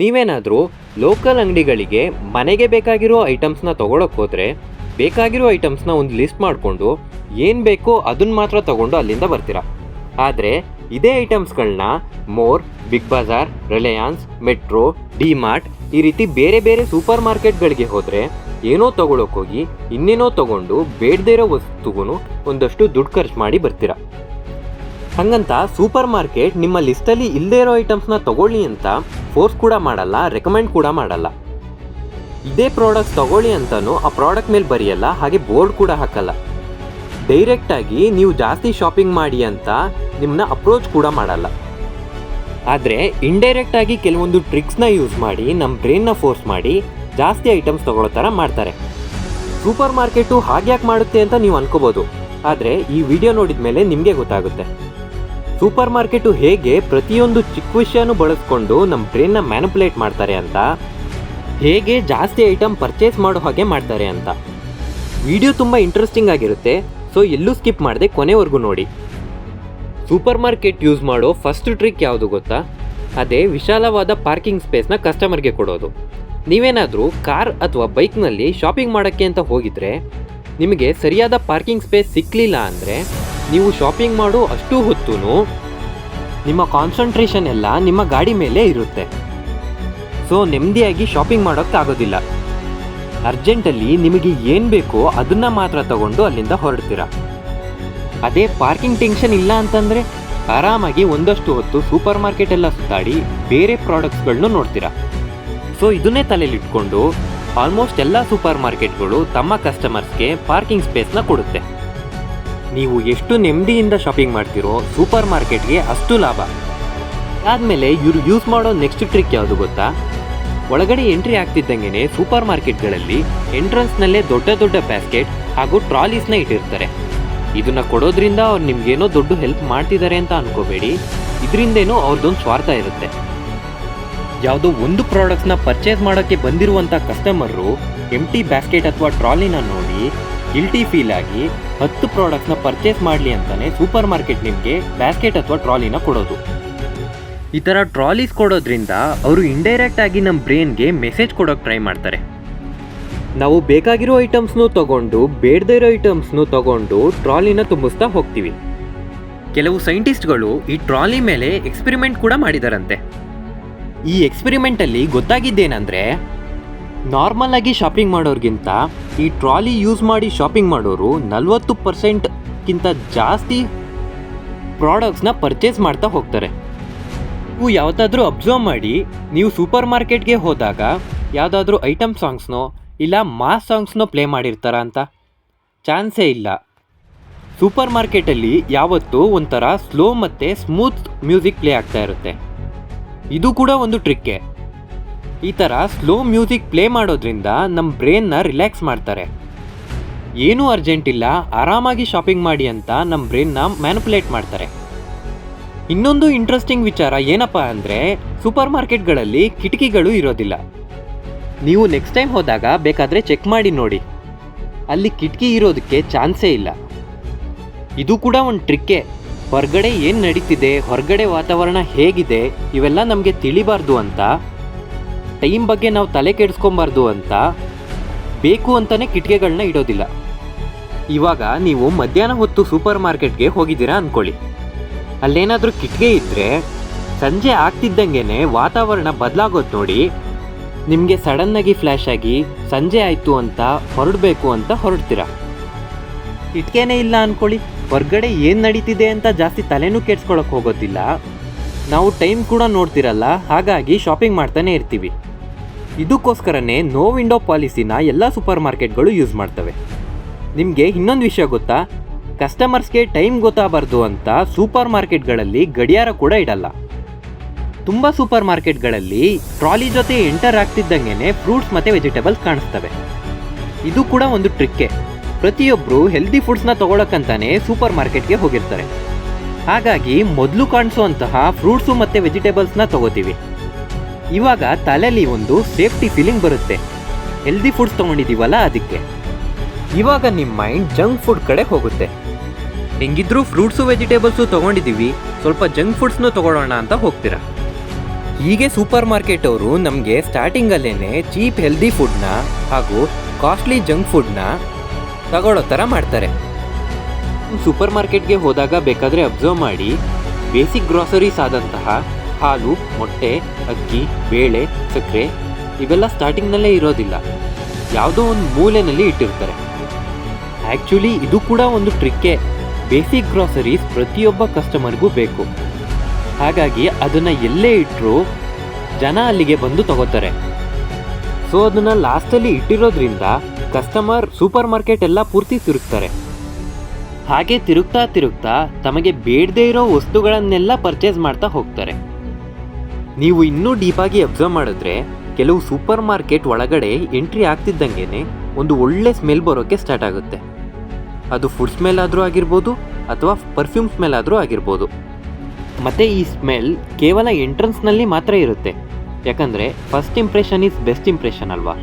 ನೀವೇನಾದರೂ ಲೋಕಲ್ ಅಂಗಡಿಗಳಿಗೆ ಮನೆಗೆ ಬೇಕಾಗಿರೋ ಐಟಮ್ಸ್ನ ತೊಗೊಳಕ್ಕೆ ಹೋದರೆ ಬೇಕಾಗಿರೋ ಐಟಮ್ಸ್ನ ಒಂದು ಲಿಸ್ಟ್ ಮಾಡಿಕೊಂಡು ಏನು ಬೇಕೋ ಅದನ್ನು ಮಾತ್ರ ತೊಗೊಂಡು ಅಲ್ಲಿಂದ ಬರ್ತೀರಾ. ಆದರೆ ಇದೇ ಐಟಮ್ಸ್ಗಳನ್ನ More, Big Bazaar, Reliance, Metro, DMart ಈ ರೀತಿ ಬೇರೆ ಬೇರೆ ಸೂಪರ್ ಮಾರ್ಕೆಟ್ಗಳಿಗೆ ಹೋದರೆ ಏನೋ ತೊಗೊಳಕ್ಕೋಗಿ ಇನ್ನೇನೋ ತೊಗೊಂಡು ಬೇಡದೇ ಇರೋ ವಸ್ತುಗೂ ಒಂದಷ್ಟು ದುಡ್ಡು ಖರ್ಚು ಮಾಡಿ ಬರ್ತೀರಾ. ಹಾಗಂತ ಸೂಪರ್ ಮಾರ್ಕೆಟ್ ನಿಮ್ಮ ಲಿಸ್ಟಲ್ಲಿ ಇಲ್ಲದೇ ಇರೋ ಐಟಮ್ಸ್ನ ತೊಗೊಳ್ಳಿ ಅಂತ ಫೋರ್ಸ್ ಕೂಡ ಮಾಡಲ್ಲ, ರೆಕಮೆಂಡ್ ಕೂಡ ಮಾಡಲ್ಲ. ಇದೇ ಪ್ರಾಡಕ್ಟ್ಸ್ ತೊಗೊಳ್ಳಿ ಅಂತಲೂ ಆ ಪ್ರಾಡಕ್ಟ್ ಮೇಲೆ ಬರೆಯಲ್ಲ, ಹಾಗೆ ಬೋರ್ಡ್ ಕೂಡ ಹಾಕಲ್ಲ. ಡೈರೆಕ್ಟಾಗಿ ನೀವು ಜಾಸ್ತಿ ಶಾಪಿಂಗ್ ಮಾಡಿ ಅಂತ ನಿಮ್ಮನ್ನ ಅಪ್ರೋಚ್ ಕೂಡ ಮಾಡಲ್ಲ. ಆದರೆ ಇಂಡೈರೆಕ್ಟಾಗಿ ಕೆಲವೊಂದು ಟ್ರಿಕ್ಸ್ನ ಯೂಸ್ ಮಾಡಿ ನಮ್ಮ ಬ್ರೈನ್ನ ಫೋರ್ಸ್ ಮಾಡಿ ಜಾಸ್ತಿ ಐಟಮ್ಸ್ ತೊಗೊಳ್ಳೋ ಥರ ಮಾಡ್ತಾರೆ. ಸೂಪರ್ ಮಾರ್ಕೆಟು ಹಾಗ್ಯಾಕೆ ಮಾಡುತ್ತೆ ಅಂತ ನೀವು ಅನ್ಕೋಬೋದು, ಆದರೆ ಈ ವಿಡಿಯೋ ನೋಡಿದ ಮೇಲೆ ನಿಮಗೆ ಗೊತ್ತಾಗುತ್ತೆ. ಸೂಪರ್ ಮಾರ್ಕೆಟು ಹೇಗೆ ಪ್ರತಿಯೊಂದು ಚಿಕ್ಕ ವಿಷಯನೂ ಬಳಸ್ಕೊಂಡು ನಮ್ಮ ಬ್ರೈನ್ನ ಮ್ಯಾನಿಪುಲೇಟ್ ಮಾಡ್ತಾರೆ ಅಂತ, ಹೇಗೆ ಜಾಸ್ತಿ ಐಟಮ್ ಪರ್ಚೇಸ್ ಮಾಡೋ ಹಾಗೆ ಮಾಡ್ತಾರೆ ಅಂತ. ವಿಡಿಯೋ ತುಂಬ ಇಂಟ್ರೆಸ್ಟಿಂಗ್ ಆಗಿರುತ್ತೆ, ಸೊ ಎಲ್ಲೂ ಸ್ಕಿಪ್ ಮಾಡದೆ ಕೊನೆವರೆಗೂ ನೋಡಿ. ಸೂಪರ್ ಮಾರ್ಕೆಟ್ ಯೂಸ್ ಮಾಡೋ ಫಸ್ಟ್ ಟ್ರಿಕ್ ಯಾವುದು ಗೊತ್ತಾ? ಅದೇ ವಿಶಾಲವಾದ ಪಾರ್ಕಿಂಗ್ ಸ್ಪೇಸ್ನ ಕಸ್ಟಮರ್ಗೆ ಕೊಡೋದು. ನೀವೇನಾದರೂ ಕಾರ್ ಅಥವಾ ಬೈಕ್ನಲ್ಲಿ ಶಾಪಿಂಗ್ ಮಾಡೋಕ್ಕೆ ಅಂತ ಹೋಗಿದ್ರೆ ನಿಮಗೆ ಸರಿಯಾದ ಪಾರ್ಕಿಂಗ್ ಸ್ಪೇಸ್ ಸಿಕ್ಕಲಿಲ್ಲ ಅಂದರೆ ನೀವು ಶಾಪಿಂಗ್ ಮಾಡೋ ಅಷ್ಟು ಹೊತ್ತು ನಿಮ್ಮ ಕಾನ್ಸಂಟ್ರೇಷನ್ ಎಲ್ಲ ನಿಮ್ಮ ಗಾಡಿ ಮೇಲೆ ಇರುತ್ತೆ. ಸೊ ನೆಮ್ಮದಿಯಾಗಿ ಶಾಪಿಂಗ್ ಮಾಡೋಕ್ಕಾಗೋದಿಲ್ಲ. ಅರ್ಜೆಂಟಲ್ಲಿ ನಿಮಗೆ ಏನು ಬೇಕೋ ಅದನ್ನು ಮಾತ್ರ ತಗೊಂಡು ಅಲ್ಲಿಂದ ಹೊರಡ್ತೀರ. ಅದೇ ಪಾರ್ಕಿಂಗ್ ಟೆನ್ಷನ್ ಇಲ್ಲ ಅಂತಂದರೆ ಆರಾಮಾಗಿ ಒಂದಷ್ಟು ಹೊತ್ತು ಸೂಪರ್ ಮಾರ್ಕೆಟ್ ಎಲ್ಲ ಸುತ್ತಾಡಿ ಬೇರೆ ಪ್ರಾಡಕ್ಟ್ಸ್ಗಳನ್ನೂ ನೋಡ್ತೀರಾ. ಸೊ ಇದನ್ನೇ ತಲೆಯಲ್ಲಿಟ್ಕೊಂಡು ಆಲ್ಮೋಸ್ಟ್ ಎಲ್ಲ ಸೂಪರ್ ಮಾರ್ಕೆಟ್ಗಳು ತಮ್ಮ ಕಸ್ಟಮರ್ಸ್ಗೆ ಪಾರ್ಕಿಂಗ್ ಸ್ಪೇಸ್ನ ಕೊಡುತ್ತೆ. ನೀವು ಎಷ್ಟು ನೆಮ್ಮದಿಯಿಂದ ಶಾಪಿಂಗ್ ಮಾಡ್ತೀರೋ ಸೂಪರ್ ಮಾರ್ಕೆಟ್ಗೆ ಅಷ್ಟು ಲಾಭ. ಆದಮೇಲೆ ಇವರು ಯೂಸ್ ಮಾಡೋ ನೆಕ್ಸ್ಟ್ ಟ್ರಿಕ್ ಯಾವುದು ಗೊತ್ತಾ? ಒಳಗಡೆ ಎಂಟ್ರಿ ಆಗ್ತಿದ್ದಂಗೆ ಸೂಪರ್ ಮಾರ್ಕೆಟ್ಗಳಲ್ಲಿ ಎಂಟ್ರೆನ್ಸ್ನಲ್ಲೇ ದೊಡ್ಡ ದೊಡ್ಡ ಬ್ಯಾಸ್ಕೆಟ್ ಹಾಗೂ ಟ್ರಾಲೀಸ್ನ ಇಟ್ಟಿರ್ತಾರೆ. ಇದನ್ನು ಕೊಡೋದ್ರಿಂದ ಅವ್ರು ನಿಮ್ಗೇನೋ ದೊಡ್ಡ ಹೆಲ್ಪ್ ಮಾಡ್ತಿದ್ದಾರೆ ಅಂತ ಅನ್ಕೋಬೇಡಿ, ಇದರಿಂದೇನೋ ಅವ್ರದ್ದೊಂದು ಸ್ವಾರ್ಥ ಇರುತ್ತೆ. ಯಾವುದೋ ಒಂದು ಪ್ರಾಡಕ್ಟ್ಸ್ನ ಪರ್ಚೇಸ್ ಮಾಡೋಕ್ಕೆ ಬಂದಿರುವಂಥ ಕಸ್ಟಮರು ಎಂಟಿ ಬ್ಯಾಸ್ಕೆಟ್ ಅಥವಾ ಟ್ರಾಲಿನ ನೋಡಿ ಗಿಲ್ಟಿ ಫೀಲ್ ಆಗಿ 10 ಪ್ರಾಡಕ್ಟ್ಸ್ನ ಪರ್ಚೇಸ್ ಮಾಡಲಿ ಅಂತಲೇ ಸೂಪರ್ ಮಾರ್ಕೆಟ್ ನಿಮಗೆ ಬ್ಯಾಸ್ಕೆಟ್ ಅಥವಾ ಟ್ರಾಲಿನ ಕೊಡೋದು. ಈ ಥರ ಟ್ರಾಲೀಸ್ ಕೊಡೋದ್ರಿಂದ ಅವರು ಇಂಡೈರೆಕ್ಟ್ ಆಗಿ ನಮ್ಮ ಬ್ರೈನ್ಗೆ ಮೆಸೇಜ್ ಕೊಡೋಕ್ಕೆ ಟ್ರೈ ಮಾಡ್ತಾರೆ. ನಾವು ಬೇಕಾಗಿರೋ ಐಟಮ್ಸ್ನೂ ತೊಗೊಂಡು ಬೇಡದೇ ಇರೋ ಐಟಮ್ಸ್ನೂ ತೊಗೊಂಡು ಟ್ರಾಲಿನ ತುಂಬಿಸ್ತಾ ಹೋಗ್ತೀವಿ. ಕೆಲವು ಸೈಂಟಿಸ್ಟ್ಗಳು ಈ ಟ್ರಾಲಿ ಮೇಲೆ ಎಕ್ಸ್ಪೆರಿಮೆಂಟ್ ಕೂಡ ಮಾಡಿದಾರಂತೆ. ಈ ಎಕ್ಸ್ಪೆರಿಮೆಂಟಲ್ಲಿ ಗೊತ್ತಾಗಿದ್ದೇನೆಂದರೆ, ನಾರ್ಮಲ್ ಆಗಿ ಶಾಪಿಂಗ್ ಮಾಡೋರಿಗಿಂತ ಈ ಟ್ರಾಲಿ ಯೂಸ್ ಮಾಡಿ ಶಾಪಿಂಗ್ ಮಾಡೋರು 40%ಗಿಂತ ಜಾಸ್ತಿ ಪ್ರಾಡಕ್ಟ್ಸ್ನ ಪರ್ಚೇಸ್ ಮಾಡ್ತಾ ಹೋಗ್ತಾರೆ. ನೀವು ಯಾವುದಾದ್ರೂ ಅಬ್ಸರ್ವ್ ಮಾಡಿ, ನೀವು ಸೂಪರ್ ಮಾರ್ಕೆಟ್ಗೆ ಹೋದಾಗ ಯಾವುದಾದ್ರೂ ಐಟಮ್ ಸಾಂಗ್ಸ್ನೋ ಇಲ್ಲ ಮಾಸ್ ಸಾಂಗ್ಸ್ನೋ ಪ್ಲೇ ಮಾಡಿರ್ತಾರ ಅಂತ? ಚಾನ್ಸೇ ಇಲ್ಲ. ಸೂಪರ್ ಮಾರ್ಕೆಟಲ್ಲಿ ಯಾವತ್ತೂ ಒಂಥರ ಸ್ಲೋ ಮತ್ತು ಸ್ಮೂತ್ ಮ್ಯೂಸಿಕ್ ಪ್ಲೇ ಆಗ್ತಾ ಇರುತ್ತೆ. ಇದು ಕೂಡ ಒಂದು ಟ್ರಿಕ್ಕೆ. ಈ ಥರ ಸ್ಲೋ ಮ್ಯೂಸಿಕ್ ಪ್ಲೇ ಮಾಡೋದ್ರಿಂದ ನಮ್ಮ ಬ್ರೈನ್ನ ರಿಲ್ಯಾಕ್ಸ್ ಮಾಡ್ತಾರೆ. ಏನೂ ಅರ್ಜೆಂಟ್ ಇಲ್ಲ, ಆರಾಮಾಗಿ ಶಾಪಿಂಗ್ ಮಾಡಿ ಅಂತ ನಮ್ಮ ಬ್ರೈನ್ನ ಮ್ಯಾನಿಪುಲೇಟ್ ಮಾಡ್ತಾರೆ. ಇನ್ನೊಂದು ಇಂಟ್ರೆಸ್ಟಿಂಗ್ ವಿಚಾರ ಏನಪ್ಪ ಅಂದರೆ, ಸೂಪರ್ ಮಾರ್ಕೆಟ್ಗಳಲ್ಲಿ ಕಿಟಕಿಗಳು ಇರೋದಿಲ್ಲ. ನೀವು ನೆಕ್ಸ್ಟ್ ಟೈಮ್ ಹೋದಾಗ ಬೇಕಾದರೆ ಚೆಕ್ ಮಾಡಿ ನೋಡಿ, ಅಲ್ಲಿ ಕಿಟಕಿ ಇರೋದಕ್ಕೆ ಚಾನ್ಸೇ ಇಲ್ಲ. ಇದು ಕೂಡ ಒಂದು ಟ್ರಿಕ್ಕೆ. ಹೊರಗಡೆ ಏನು ನಡೀತಿದೆ, ಹೊರಗಡೆ ವಾತಾವರಣ ಹೇಗಿದೆ ಇವೆಲ್ಲ ನಮಗೆ ತಿಳಿಬಾರ್ದು ಅಂತ, ಟೈಮ್ ಬಗ್ಗೆ ನಾವು ತಲೆ ಕೆಡಿಸ್ಕೊಬಾರ್ದು ಅಂತ ಬೇಕು ಅಂತಲೇ ಕಿಟಕಿಗಳನ್ನ ಇಡೋದಿಲ್ಲ. ಇವಾಗ ನೀವು ಮಧ್ಯಾಹ್ನ ಹೊತ್ತು ಸೂಪರ್ ಮಾರ್ಕೆಟ್ಗೆ ಹೋಗಿದ್ದೀರಾ ಅಂದ್ಕೊಳ್ಳಿ. ಅಲ್ಲೇನಾದರೂ ಕಿಟಕಿ ಇದ್ದರೆ ಸಂಜೆ ಆಗ್ತಿದ್ದಂಗೆ ವಾತಾವರಣ ಬದಲಾಗೋದು ನೋಡಿ ನಿಮಗೆ ಸಡನ್ನಾಗಿ ಫ್ಲ್ಯಾಶ್ ಆಗಿ ಸಂಜೆ ಆಯಿತು ಅಂತ ಹೊರಡಬೇಕು ಅಂತ ಹೊರಡ್ತೀರ. ಕಿಟಕಿನೇ ಇಲ್ಲ ಅಂದ್ಕೊಳ್ಳಿ, ಹೊರಗಡೆ ಏನು ನಡೀತಿದೆ ಅಂತ ಜಾಸ್ತಿ ತಲೆನೂ ಕೆಡ್ಸ್ಕೊಳಕ್ಕೆ ಹೋಗೋದಿಲ್ಲ. ನಾವು ಟೈಮ್ ಕೂಡ ನೋಡ್ತಿರಲ್ಲ, ಹಾಗಾಗಿ ಶಾಪಿಂಗ್ ಮಾಡ್ತಾನೆ ಇರ್ತೀವಿ. ಇದಕ್ಕೋಸ್ಕರನೇ ನೋ ವಿಂಡೋ ಪಾಲಿಸಿನ ಎಲ್ಲ ಸೂಪರ್ ಮಾರ್ಕೆಟ್ಗಳು ಯೂಸ್ ಮಾಡ್ತವೆ. ನಿಮಗೆ ಇನ್ನೊಂದು ವಿಷಯ ಗೊತ್ತಾ? ಕಸ್ಟಮರ್ಸ್ಗೆ ಟೈಮ್ ಗೊತ್ತಾಗಬಾರ್ದು ಅಂತ ಸೂಪರ್ ಮಾರ್ಕೆಟ್ಗಳಲ್ಲಿ ಗಡಿಯಾರ ಕೂಡ ಇಡಲ್ಲ. ತುಂಬ ಸೂಪರ್ ಮಾರ್ಕೆಟ್ಗಳಲ್ಲಿ ಟ್ರಾಲಿ ಜೊತೆ ಎಂಟರ್ ಆಗ್ತಿದ್ದಂಗೆ ಫ್ರೂಟ್ಸ್ ಮತ್ತು ವೆಜಿಟೇಬಲ್ಸ್ ಕಾಣಿಸ್ತವೆ. ಇದು ಕೂಡ ಒಂದು ಟ್ರಿಕ್ಕೆ. ಪ್ರತಿಯೊಬ್ಬರು ಹೆಲ್ದಿ ಫುಡ್ಸ್ನ ತೊಗೊಳಕ್ಕಂತಾನೆ ಸೂಪರ್ ಮಾರ್ಕೆಟ್ಗೆ ಹೋಗಿರ್ತಾರೆ. ಹಾಗಾಗಿ ಮೊದಲು ಕಾಣಿಸುವಂತಹ ಫ್ರೂಟ್ಸು ಮತ್ತು ವೆಜಿಟೇಬಲ್ಸ್ನ ತೊಗೋತೀವಿ. ಇವಾಗ ತಲೆಯಲ್ಲಿ ಒಂದು ಸೇಫ್ಟಿ ಫೀಲಿಂಗ್ ಬರುತ್ತೆ, ಹೆಲ್ದಿ ಫುಡ್ಸ್ ತೊಗೊಂಡಿದ್ದೀವಲ್ಲ ಅದಕ್ಕೆ. ಇವಾಗ ನಿಮ್ಮ ಮೈಂಡ್ ಜಂಕ್ ಫುಡ್ ಕಡೆ ಹೋಗುತ್ತೆ. ಹೆಂಗಿದ್ರೂ ಫ್ರೂಟ್ಸು ವೆಜಿಟೇಬಲ್ಸು ತೊಗೊಂಡಿದ್ದೀವಿ, ಸ್ವಲ್ಪ ಜಂಕ್ ಫುಡ್ಸ್ನೂ ತೊಗೊಳ್ಳೋಣ ಅಂತ ಹೋಗ್ತೀರಾ. ಹೀಗೆ ಸೂಪರ್ ಮಾರ್ಕೆಟ್ ಅವರು ನಮಗೆ ಸ್ಟಾರ್ಟಿಂಗಲ್ಲೇ ಚೀಪ್ ಹೆಲ್ದಿ ಫುಡ್ನ ಹಾಗೂ ಕಾಸ್ಟ್ಲಿ ಜಂಕ್ ಫುಡ್ನ ತಗೊಳ್ಳೋ ಥರ ಮಾಡ್ತಾರೆ. ಸೂಪರ್ ಮಾರ್ಕೆಟ್ಗೆ ಹೋದಾಗ ಬೇಕಾದರೆ ಅಬ್ಸರ್ವ್ ಮಾಡಿ, ಬೇಸಿಕ್ ಗ್ರಾಸರೀಸ್ ಆದಂತಹ ಹಾಲು, ಮೊಟ್ಟೆ, ಅಕ್ಕಿ, ಬೇಳೆ, ಸಕ್ಕರೆ ಇವೆಲ್ಲ ಸ್ಟಾರ್ಟಿಂಗ್ನಲ್ಲೇ ಇರೋದಿಲ್ಲ, ಯಾವುದೋ ಒಂದು ಮೂಲೆಯಲ್ಲಿ ಇಟ್ಟಿರ್ತಾರೆ. ಆ್ಯಕ್ಚುಲಿ ಇದು ಕೂಡ ಒಂದು ಟ್ರಿಕ್ಕೇ. ಬೇಸಿಕ್ ಗ್ರಾಸರೀಸ್ ಪ್ರತಿಯೊಬ್ಬ ಕಸ್ಟಮರ್ಗೂ ಬೇಕು, ಹಾಗಾಗಿ ಅದನ್ನು ಎಲ್ಲೇ ಇಟ್ಟರೂ ಜನ ಅಲ್ಲಿಗೆ ಬಂದು ತಗೋತಾರೆ. ಸೊ ಅದನ್ನು ಲಾಸ್ಟಲ್ಲಿ ಇಟ್ಟಿರೋದ್ರಿಂದ ಕಸ್ಟಮರ್ ಸೂಪರ್ ಮಾರ್ಕೆಟ್ ಎಲ್ಲ ಪೂರ್ತಿ ತಿರುಗ್ತಾರೆ. ಹಾಗೆ ತಿರುಗ್ತಾ ತಮಗೆ ಬೇಡದೇ ಇರೋ ವಸ್ತುಗಳನ್ನೆಲ್ಲ ಪರ್ಚೇಸ್ ಮಾಡ್ತಾ ಹೋಗ್ತಾರೆ. ನೀವು ಇನ್ನೂ ಡೀಪಾಗಿ ಅಬ್ಸರ್ವ್ ಮಾಡಿದ್ರೆ ಕೆಲವು ಸೂಪರ್ ಮಾರ್ಕೆಟ್ ಒಳಗಡೆ ಎಂಟ್ರಿ ಆಗ್ತಿದ್ದಂಗೆ ಒಂದು ಒಳ್ಳೆ ಸ್ಮೆಲ್ ಬರೋಕ್ಕೆ ಸ್ಟಾರ್ಟ್ ಆಗುತ್ತೆ. ಅದು ಫುಡ್ ಸ್ಮೆಲ್ ಆದರೂ ಆಗಿರ್ಬೋದು ಅಥವಾ ಪರ್ಫ್ಯೂಮ್ ಸ್ಮೆಲ್ ಆದರೂ ಆಗಿರ್ಬೋದು. ಮತ್ತು ಈ ಸ್ಮೆಲ್ ಕೇವಲ ಎಂಟ್ರೆನ್ಸ್ನಲ್ಲಿ ಮಾತ್ರ ಇರುತ್ತೆ, ಯಾಕಂದರೆ first impression is best impression ಅಲ್ವಾ.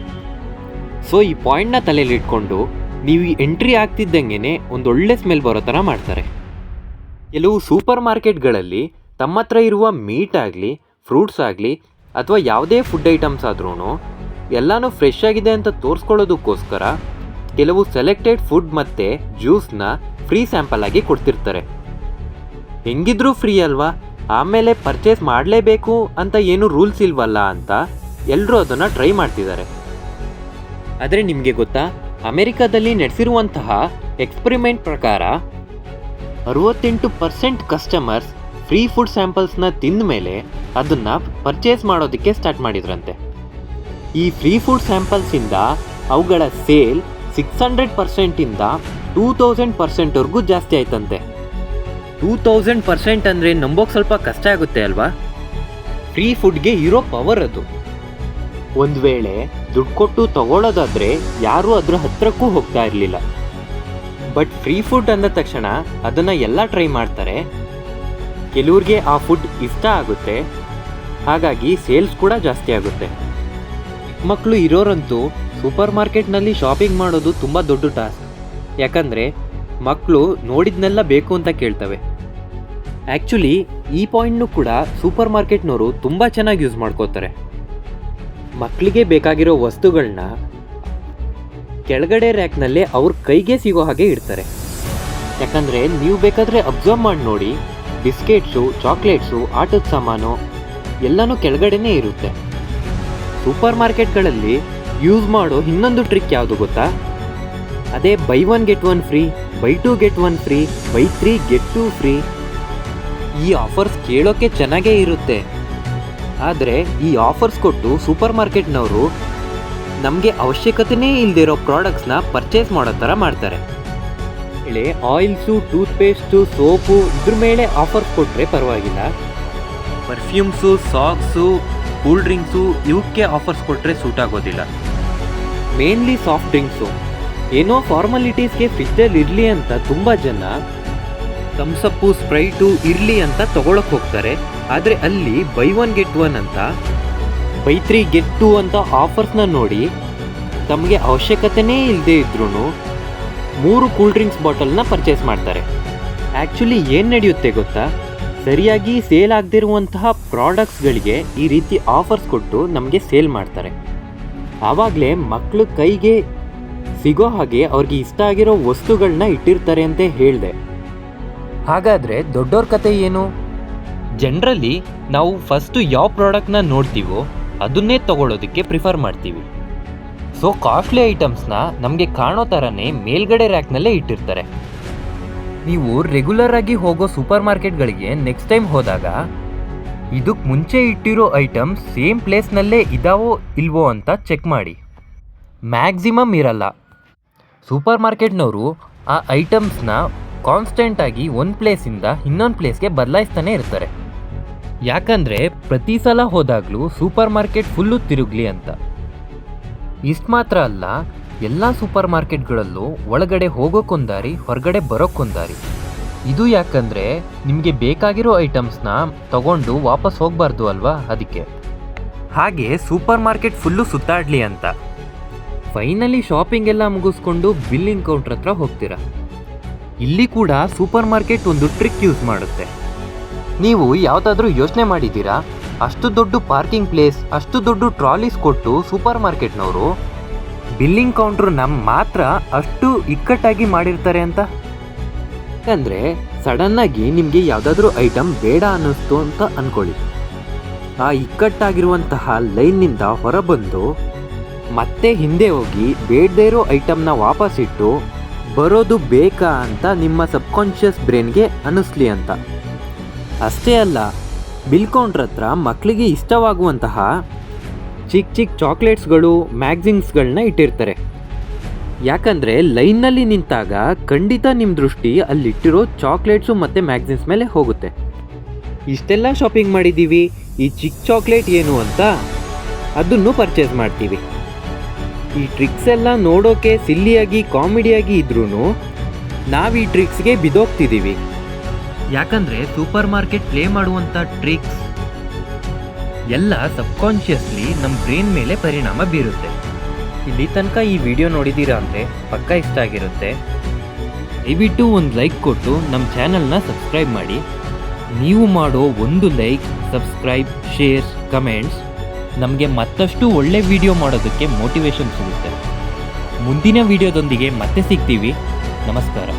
ಸೊ ಈ ಪಾಯಿಂಟ್ನ ತಲೆಯಲ್ಲಿ ಇಟ್ಕೊಂಡು ನೀವು ಎಂಟ್ರಿ ಆಗ್ತಿದ್ದಂಗೆ ಒಂದೊಳ್ಳೆ ಸ್ಮೆಲ್ ಬರೋ ಥರ ಮಾಡ್ತಾರೆ. ಕೆಲವು ಸೂಪರ್ ಮಾರ್ಕೆಟ್ಗಳಲ್ಲಿ ತಮ್ಮ ಹತ್ರ ಇರುವ ಮೀಟ್ ಆಗಲಿ, ಫ್ರೂಟ್ಸ್ ಆಗಲಿ ಅಥವಾ ಯಾವುದೇ ಫುಡ್ ಐಟಮ್ಸ್ ಆದ್ರೂ ಎಲ್ಲನೂ ಫ್ರೆಶ್ ಆಗಿದೆ ಅಂತ ತೋರಿಸ್ಕೊಳ್ಳೋದಕ್ಕೋಸ್ಕರ ಕೆಲವು ಸೆಲೆಕ್ಟೆಡ್ ಫುಡ್ ಮತ್ತು ಜ್ಯೂಸ್ನ ಫ್ರೀ ಸ್ಯಾಂಪಲ್ ಆಗಿ ಕೊಡ್ತಿರ್ತಾರೆ. ಹೆಂಗಿದ್ರೂ ಫ್ರೀ ಅಲ್ವಾ, ಆಮೇಲೆ ಪರ್ಚೇಸ್ ಮಾಡಲೇಬೇಕು ಅಂತ ಏನು ರೂಲ್ಸ್ ಇಲ್ವಲ್ಲ ಅಂತ ಎಲ್ಲರೂ ಅದನ್ನು ಟ್ರೈ ಮಾಡ್ತಿದ್ದಾರೆ. ಆದರೆ ನಿಮಗೆ ಗೊತ್ತಾ, ಅಮೆರಿಕಾದಲ್ಲಿ ನಡೆಸಿರುವಂತಹ ಎಕ್ಸ್ಪರಿಮೆಂಟ್ ಪ್ರಕಾರ 68% ಕಸ್ಟಮರ್ಸ್ ಫ್ರೀ ಫುಡ್ ಸ್ಯಾಂಪಲ್ಸ್ನ ತಿಂದ ಮೇಲೆ ಅದನ್ನು ಪರ್ಚೇಸ್ ಮಾಡೋದಕ್ಕೆ ಸ್ಟಾರ್ಟ್ ಮಾಡಿದ್ರಂತೆ. ಈ ಫ್ರೀ ಫುಡ್ ಸ್ಯಾಂಪಲ್ಸಿಂದ ಅವುಗಳ ಸೇಲ್ 600%ಇಂದ 2000%ವರೆಗೂ ಜಾಸ್ತಿ ಆಯ್ತಂತೆ. 2000% ಅಂದರೆ ನಂಬೋಕೆ ಸ್ವಲ್ಪ ಕಷ್ಟ ಆಗುತ್ತೆ ಅಲ್ವಾ. ಫ್ರೀ ಫುಡ್ಗೆ ಇರೋ ಪವರ್ ಅದು. ಒಂದು ವೇಳೆ ದುಡ್ಡು ಕೊಟ್ಟು ತಗೊಳ್ಳೋದಾದರೆ ಯಾರೂ ಅದರ ಹತ್ರಕ್ಕೂ ಹೋಗ್ತಾ ಇರಲಿಲ್ಲ. ಬಟ್ ಫ್ರೀ ಫುಡ್ ಅಂದ ತಕ್ಷಣ ಅದನ್ನು ಎಲ್ಲ ಟ್ರೈ ಮಾಡ್ತಾರೆ. ಕೆಲವ್ರಿಗೆ ಆ ಫುಡ್ ಇಷ್ಟ ಆಗುತ್ತೆ, ಹಾಗಾಗಿ ಸೇಲ್ಸ್ ಕೂಡ ಜಾಸ್ತಿ ಆಗುತ್ತೆ. ಮಕ್ಕಳು ಇರೋರಂತೂ ಸೂಪರ್ ಮಾರ್ಕೆಟ್ನಲ್ಲಿ ಶಾಪಿಂಗ್ ಮಾಡೋದು ತುಂಬ ದೊಡ್ಡ ಟಾಸ್ಕ್, ಯಾಕಂದರೆ ಮಕ್ಕಳು ನೋಡಿದ್ನೆಲ್ಲ ಬೇಕು ಅಂತ ಕೇಳ್ತವೆ. ಆ್ಯಕ್ಚುಲಿ ಈ ಪಾಯಿಂಟ್ನು ಕೂಡ ಸೂಪರ್ ಮಾರ್ಕೆಟ್ನವರು ತುಂಬ ಚೆನ್ನಾಗಿ ಯೂಸ್ ಮಾಡ್ಕೋತಾರೆ. ಮಕ್ಕಳಿಗೆ ಬೇಕಾಗಿರೋ ವಸ್ತುಗಳನ್ನ ಕೆಳಗಡೆ ರ್ಯಾಕ್ನಲ್ಲೇ ಅವ್ರ ಕೈಗೆ ಸಿಗೋ ಹಾಗೆ ಇಡ್ತಾರೆ. ಯಾಕಂದರೆ ನೀವು ಬೇಕಾದರೆ ಅಬ್ಸರ್ವ್ ಮಾಡಿ ನೋಡಿ, ಬಿಸ್ಕೆಟ್ಸು, ಚಾಕ್ಲೇಟ್ಸು, ಆಟದ ಸಾಮಾನು ಎಲ್ಲನೂ ಕೆಳಗಡೆನೇ ಇರುತ್ತೆ. ಸೂಪರ್ ಮಾರ್ಕೆಟ್ಗಳಲ್ಲಿ ಯೂಸ್ ಮಾಡೋ ಇನ್ನೊಂದು ಟ್ರಿಕ್ ಯಾವುದು ಗೊತ್ತಾ? ಅದೇ by 1 get 1 free, by 2 get 1 free, by 3 get 2 free. ಈ ಆಫರ್ಸ್ ಕೇಳೋಕ್ಕೆ ಚೆನ್ನಾಗೇ ಇರುತ್ತೆ, ಆದರೆ ಈ ಆಫರ್ಸ್ ಕೊಟ್ಟು ಸೂಪರ್ ಮಾರ್ಕೆಟ್ನವರು ನಮಗೆ ಅವಶ್ಯಕತೆನೇ ಇಲ್ಲದಿರೋ ಪ್ರಾಡಕ್ಟ್ಸ್ನ ಪರ್ಚೇಸ್ ಮಾಡೋ ಥರ ಮಾಡ್ತಾರೆ. ಹೇಳಿ ಆಯಿಲ್ಸು, ಟೂತ್ಪೇಸ್ಟು, ಸೋಪು ಇದ್ರ ಮೇಲೆ ಆಫರ್ಸ್ ಕೊಟ್ಟರೆ ಪರವಾಗಿಲ್ಲ. ಪರ್ಫ್ಯೂಮ್ಸು, ಸಾಕ್ಸು, ಕೂಲ್ ಡ್ರಿಂಕ್ಸು ಇವಕ್ಕೆ ಆಫರ್ಸ್ ಕೊಟ್ಟರೆ ಸೂಟ್ ಆಗೋದಿಲ್ಲ. ಮೇನ್ಲಿ ಸಾಫ್ಟ್ ಡ್ರಿಂಕ್ಸು ಏನೋ ಫಾರ್ಮಾಲಿಟೀಸ್ಗೆ ಫ್ರಿಜ್ಜಲ್ಲಿ ಇರಲಿ ಅಂತ ತುಂಬ ಜನ ಥಮ್ಸಪ್ಪು, ಸ್ಪ್ರೈಟು ಇರಲಿ ಅಂತ ತೊಗೊಳಕ್ಕೆ ಹೋಗ್ತಾರೆ. ಆದರೆ ಅಲ್ಲಿ ಬೈ 1 get 1 ಅಂತ, ಬೈ 3 get 2 ಅಂತ ಆಫರ್ಸ್ನ ನೋಡಿ ತಮಗೆ ಅವಶ್ಯಕತೆನೇ ಇಲ್ಲದೆ ಇದ್ರೂ 3 ಕೂಲ್ ಡ್ರಿಂಕ್ಸ್ ಬಾಟಲ್ನ ಪರ್ಚೇಸ್ ಮಾಡ್ತಾರೆ. ಆ್ಯಕ್ಚುಲಿ ಏನು ನಡೆಯುತ್ತೆ ಗೊತ್ತಾ, ಸರಿಯಾಗಿ ಸೇಲ್ ಆಗದಿರುವಂತಹ ಪ್ರಾಡಕ್ಟ್ಸ್ಗಳಿಗೆ ಈ ರೀತಿ ಆಫರ್ಸ್ ಕೊಟ್ಟು ನಮಗೆ ಸೇಲ್ ಮಾಡ್ತಾರೆ. ಆವಾಗಲೇ ಮಕ್ಕಳು ಕೈಗೆ ಸಿಗೋ ಹಾಗೆ ಅವ್ರಿಗೆ ಇಷ್ಟ ಆಗಿರೋ ವಸ್ತುಗಳನ್ನ ಇಟ್ಟಿರ್ತಾರೆ ಅಂತ ಹೇಳಿದೆ. ಹಾಗಾದರೆ ದೊಡ್ಡವ್ರ ಕತೆ ಏನು? ಜನರಲಿ ನಾವು ಫಸ್ಟು ಯಾವ ಪ್ರಾಡಕ್ಟ್ನ ನೋಡ್ತೀವೋ ಅದನ್ನೇ ತಗೊಳ್ಳೋದಕ್ಕೆ ಪ್ರಿಫರ್ ಮಾಡ್ತೀವಿ. ಸೊ ಕಾಸ್ಟ್ಲಿ ಐಟಮ್ಸ್ನ ನಮಗೆ ಕಾಣೋ ಥರನೇ ಮೇಲ್ಗಡೆ ರ್ಯಾಕ್ನಲ್ಲೇ ಇಟ್ಟಿರ್ತಾರೆ. ನೀವು ರೆಗ್ಯುಲರ್ ಆಗಿ ಹೋಗೋ ಸೂಪರ್ ಮಾರ್ಕೆಟ್ಗಳಿಗೆ ನೆಕ್ಸ್ಟ್ ಟೈಮ್ ಹೋದಾಗ ಇದಕ್ಕೆ ಮುಂಚೆ ಇಟ್ಟಿರೋ ಐಟಮ್ಸ್ ಸೇಮ್ ಪ್ಲೇಸ್ನಲ್ಲೇ ಇದಾವೋ ಇಲ್ವೋ ಅಂತ ಚೆಕ್ ಮಾಡಿ. ಮ್ಯಾಕ್ಸಿಮಮ್ ಇರಲ್ಲ. ಸೂಪರ್ ಮಾರ್ಕೆಟ್ನವರು ಆ ಐಟಮ್ಸ್ನ ಕಾನ್ಸ್ಟೆಂಟಾಗಿ ಒಂದು ಪ್ಲೇಸಿಂದ ಇನ್ನೊಂದು ಪ್ಲೇಸ್ಗೆ ಬದಲಾಯಿಸ್ತಾನೆ ಇರ್ತಾರೆ. ಯಾಕಂದರೆ ಪ್ರತಿ ಸಲ ಹೋದಾಗಲೂ ಸೂಪರ್ ಮಾರ್ಕೆಟ್ ಫುಲ್ಲು ತಿರುಗಲಿ ಅಂತ. ಇಷ್ಟು ಮಾತ್ರ ಅಲ್ಲ, ಎಲ್ಲ ಸೂಪರ್ ಮಾರ್ಕೆಟ್ಗಳಲ್ಲೂ ಒಳಗಡೆ ಹೋಗೋಕ್ಕೊಂದು ದಾರಿ, ಹೊರಗಡೆ ಬರೋಕ್ಕೊಂದು ದಾರಿ. ಇದು ಯಾಕಂದರೆ ನಿಮಗೆ ಬೇಕಾಗಿರೋ ಐಟಮ್ಸ್ನ ತಗೊಂಡು ವಾಪಸ್ ಹೋಗಬಾರ್ದು ಅಲ್ವಾ, ಅದಕ್ಕೆ. ಹಾಗೆ ಸೂಪರ್ ಮಾರ್ಕೆಟ್ ಫುಲ್ಲು ಸುತ್ತಾಡಲಿ ಅಂತ. ಫೈನಲಿ ಶಾಪಿಂಗ್ ಎಲ್ಲ ಮುಗಿಸ್ಕೊಂಡು ಬಿಲ್ಲಿಂಗ್ ಕೌಂಟ್ರ್ ಹತ್ರ ಹೋಗ್ತೀರಾ. ಇಲ್ಲಿ ಕೂಡ ಸೂಪರ್ ಮಾರ್ಕೆಟ್ ಒಂದು ಟ್ರಿಕ್ ಯೂಸ್ ಮಾಡುತ್ತೆ. ನೀವು ಯಾವುದಾದ್ರೂ ಯೋಚನೆ ಮಾಡಿದ್ದೀರಾ, ಅಷ್ಟು ದೊಡ್ಡ ಪಾರ್ಕಿಂಗ್ ಪ್ಲೇಸ್, ಅಷ್ಟು ದೊಡ್ಡ ಟ್ರಾಲೀಸ್ ಕೊಟ್ಟು ಸೂಪರ್ ಮಾರ್ಕೆಟ್ನವರು ಬಿಲ್ಲಿಂಗ್ ಕೌಂಟ್ರ್ ಮಾತ್ರ ಅಷ್ಟು ಇಕ್ಕಟ್ಟಾಗಿ ಮಾಡಿರ್ತಾರೆ ಅಂತ? ಯಾಕಂದರೆ ಸಡನ್ನಾಗಿ ನಿಮಗೆ ಯಾವುದಾದ್ರೂ ಐಟಮ್ ಬೇಡ ಅನ್ನಿಸ್ತು ಅಂತ ಅಂದ್ಕೊಳ್ಳಿ. ಆ ಇಕ್ಕಟ್ಟಾಗಿರುವಂತಹ ಲೈನ್ನಿಂದ ಹೊರಬಂದು ಮತ್ತೆ ಹಿಂದೆ ಹೋಗಿ ಬೇಡದೇ ಇರೋ ಐಟಮ್ನ ವಾಪಸ್ಸಿಟ್ಟು ಬರೋದು ಬೇಕಾ ಅಂತ ನಿಮ್ಮ ಸಬ್ಕಾನ್ಷಿಯಸ್ ಬ್ರೈನ್ಗೆ ಅನ್ನಿಸ್ಲಿ ಅಂತ. ಅಷ್ಟೇ ಅಲ್ಲ, ಬಿಲ್ ಕೌಂಟ್ರ್ ಹತ್ರ ಮಕ್ಕಳಿಗೆ ಇಷ್ಟವಾಗುವಂತಹ ಚಿಕ್ಕ ಚಿಕ್ಕ ಚಾಕ್ಲೇಟ್ಸ್ಗಳು, ಮ್ಯಾಗ್ಝಿನ್ಸ್ಗಳನ್ನ ಇಟ್ಟಿರ್ತಾರೆ. ಯಾಕಂದರೆ ಲೈನ್ನಲ್ಲಿ ನಿಂತಾಗ ಖಂಡಿತ ನಿಮ್ಮ ದೃಷ್ಟಿ ಅಲ್ಲಿಟ್ಟಿರೋ ಚಾಕ್ಲೇಟ್ಸು ಮತ್ತು ಮ್ಯಾಗ್ಝಿನ್ಸ್ ಮೇಲೆ ಹೋಗುತ್ತೆ. ಇಷ್ಟೆಲ್ಲ ಶಾಪಿಂಗ್ ಮಾಡಿದ್ದೀವಿ, ಈ ಚಿಕ್ಕ ಚಾಕ್ಲೇಟ್ ಏನು ಅಂತ ಅದನ್ನು ಪರ್ಚೇಸ್ ಮಾಡ್ತೀವಿ. ಈ ಟ್ರಿಕ್ಸ್ ಎಲ್ಲ ನೋಡೋಕೆ ಸಿಲ್ಲಿಯಾಗಿ ಕಾಮಿಡಿಯಾಗಿ ಇದ್ರೂ ನಾವು ಈ ಟ್ರಿಕ್ಸ್ಗೆ ಬಿದ್ದೋಗ್ತಿದ್ದೀವಿ. ಯಾಕಂದರೆ ಸೂಪರ್ ಮಾರ್ಕೆಟ್ ಪ್ಲೇ ಮಾಡುವಂಥ ಟ್ರಿಕ್ಸ್ ಎಲ್ಲ ಸಬ್ಕಾನ್ಷಿಯಸ್ಲಿ ನಮ್ಮ ಬ್ರೈನ್ ಮೇಲೆ ಪರಿಣಾಮ ಬೀರುತ್ತೆ. ಇಲ್ಲಿ ತನಕ ಈ ವಿಡಿಯೋ ನೋಡಿದ್ದೀರಾ ಅಂದರೆ ಪಕ್ಕ ಇಷ್ಟ ಆಗಿರುತ್ತೆ. ದಯವಿಟ್ಟು ಒಂದು ಲೈಕ್ ಕೊಟ್ಟು ನಮ್ಮ ಚಾನಲ್ನ ಸಬ್ಸ್ಕ್ರೈಬ್ ಮಾಡಿ. ನೀವು ಮಾಡೋ ಒಂದು ಲೈಕ್, ಸಬ್ಸ್ಕ್ರೈಬ್, ಶೇರ್ಸ್, ಕಮೆಂಟ್ಸ್ ನಮಗೆ ಮತ್ತಷ್ಟು ಒಳ್ಳೆ ವಿಡಿಯೋ ಮಾಡೋದಕ್ಕೆ ಮೋಟಿವೇಶನ್ ಸಿಗುತ್ತೆ. ಮುಂದಿನ ವಿಡಿಯೋದೊಂದಿಗೆ ಮತ್ತೆ ಸಿಗ್ತೀವಿ. ನಮಸ್ಕಾರ.